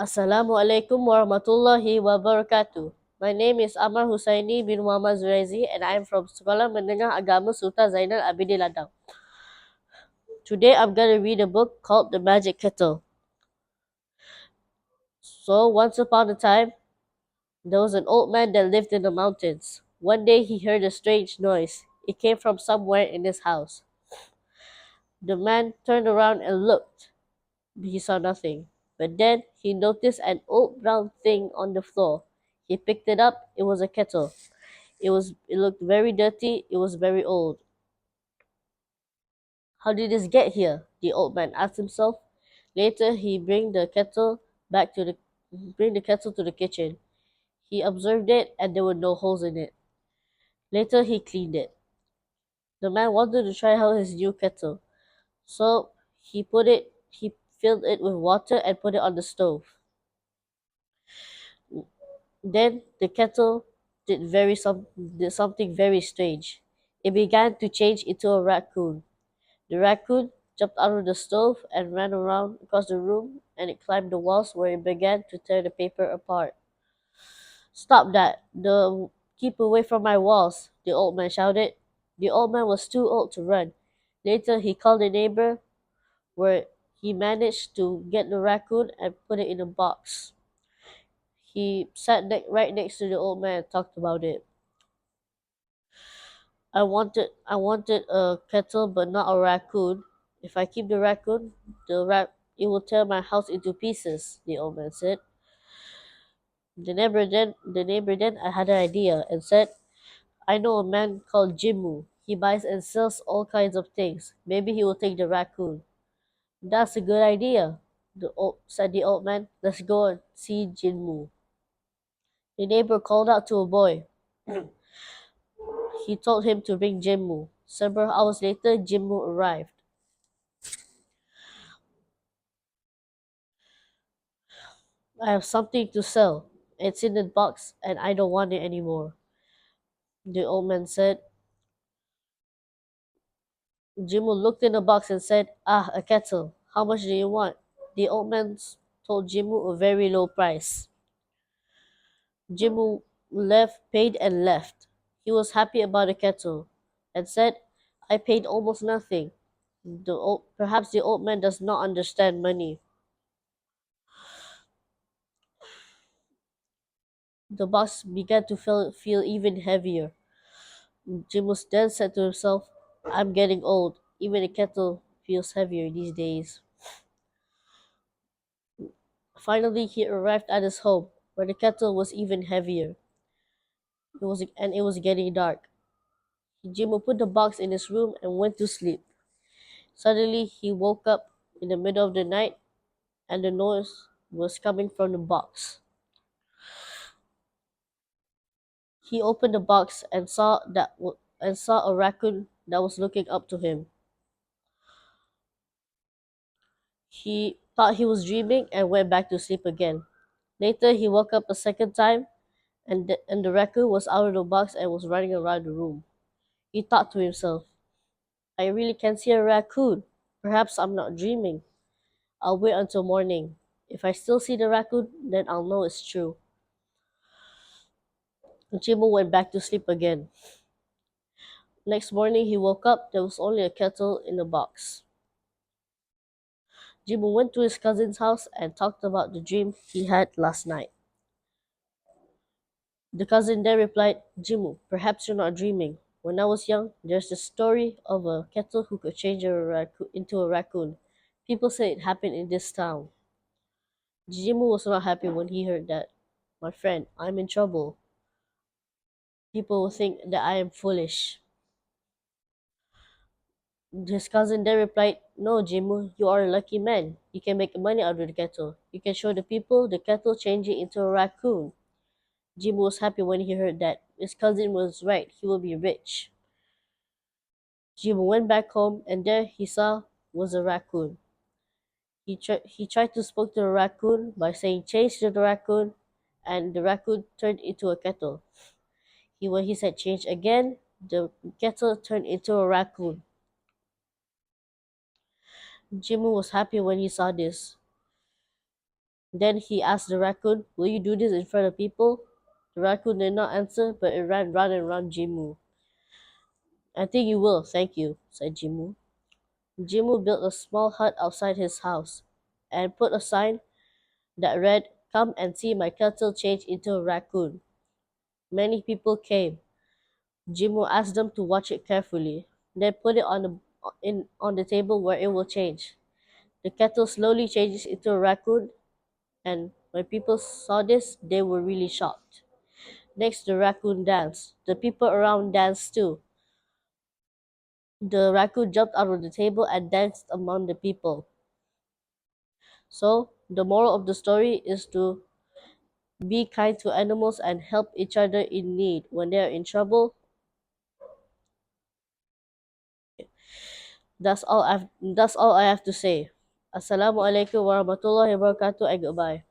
Assalamu alaikum warahmatullahi wabarakatuh. My name is Ammar Husaini bin Muhammad Zuraizi and I am from Sekolah Menengah Agama Sultan Zainal Abidin Ladang. Today I'm going to read a book called The Magic Kettle. So, once upon a time, there was an old man that lived in the mountains. One day he heard a strange noise. It came from somewhere in his house. The man turned around and looked. He saw nothing. But then he noticed an old brown thing on the floor. He picked it up. It was a kettle. It looked very dirty. It was very old. How did this get here? The old man asked himself. Later he bring the kettle to the kitchen. He observed it and there were no holes in it. Later he cleaned it. The man wanted to try out his new kettle. So he filled it with water and put it on the stove. Then the kettle did something very strange. It began to change into a raccoon. The raccoon jumped out of the stove and ran around across the room, and it climbed the walls where it began to tear the paper apart. Stop that! Keep away from my walls, the old man shouted. The old man was too old to run. Later he called a neighbor where he managed to get the raccoon and put it in a box. He right next to the old man and talked about it. I wanted a kettle but not a raccoon. If I keep the raccoon, it will tear my house into pieces, the old man said. The neighbor then I had an idea and said, I know a man called Jimmu. He buys and sells all kinds of things. Maybe he will take the raccoon. That's a good idea, said the old man. Let's go and see Jinmu. The neighbor called out to a boy. He told him to bring Jinmu. Several hours later, Jinmu arrived. I have something to sell. It's in the box and I don't want it anymore, the old man said. Jimu looked in the box and said, Ah, a kettle. How much do you want? The old man told Jimu a very low price. Jimu paid and left. He was happy about the kettle and said, I paid almost nothing. Perhaps the old man does not understand money. The box began to feel even heavier. Jimus then said to himself, I'm getting old. Even a kettle feels heavier these days. Finally, he arrived at his home, where the kettle was even heavier. It was getting dark. Jimu put the box in his room and went to sleep. Suddenly, he woke up in the middle of the night, and the noise was coming from the box. He opened the box and saw a raccoon that was looking up to him. He thought he was dreaming and went back to sleep again. Later, he woke up a second time, and the raccoon was out of the box and was running around the room. He thought to himself, I really can see a raccoon. Perhaps I'm not dreaming. I'll wait until morning. If I still see the raccoon, then I'll know it's true. Jimbo went back to sleep again. Next morning, he woke up. There was only a kettle in the box. Jimbo went to his cousin's house and talked about the dream he had last night. The cousin then replied, Jimbo, perhaps you're not dreaming. When I was young, there's the story of a kettle who could change into a raccoon. People say it happened in this town. Jimbo was not happy when he heard that. My friend, I'm in trouble. People will think that I am foolish. His cousin then replied, No, Jimbo, you are a lucky man. You can make money out of the kettle. You can show the people the kettle changing into a raccoon. Jimbo was happy when he heard that. His cousin was right. He will be rich. Jimbo went back home and there he saw was a raccoon. He tried to speak to the raccoon by saying change to the raccoon, and the raccoon turned into a kettle. When he said change again, the kettle turned into a raccoon. Jimmy was happy when he saw this. Then he asked the raccoon, "Will you do this in front of people?" The raccoon did not answer, but it ran round and round Jimu. "I think you will, thank you," said Jimu. Jimu built a small hut outside his house and put a sign that read, "Come and see my cattle change into a raccoon." Many people came. Jimu asked them to watch it carefully, then put it on the table where it will change. The kettle slowly changes into a raccoon, and when people saw this, they were really shocked. Next, the raccoon danced. The people around danced too. The raccoon jumped out of the table and danced among the people. So, the moral of the story is to be kind to animals and help each other in need. When they are in trouble, that's all I have to say. Assalamu alaikum warahmatullahi wabarakatuh and goodbye.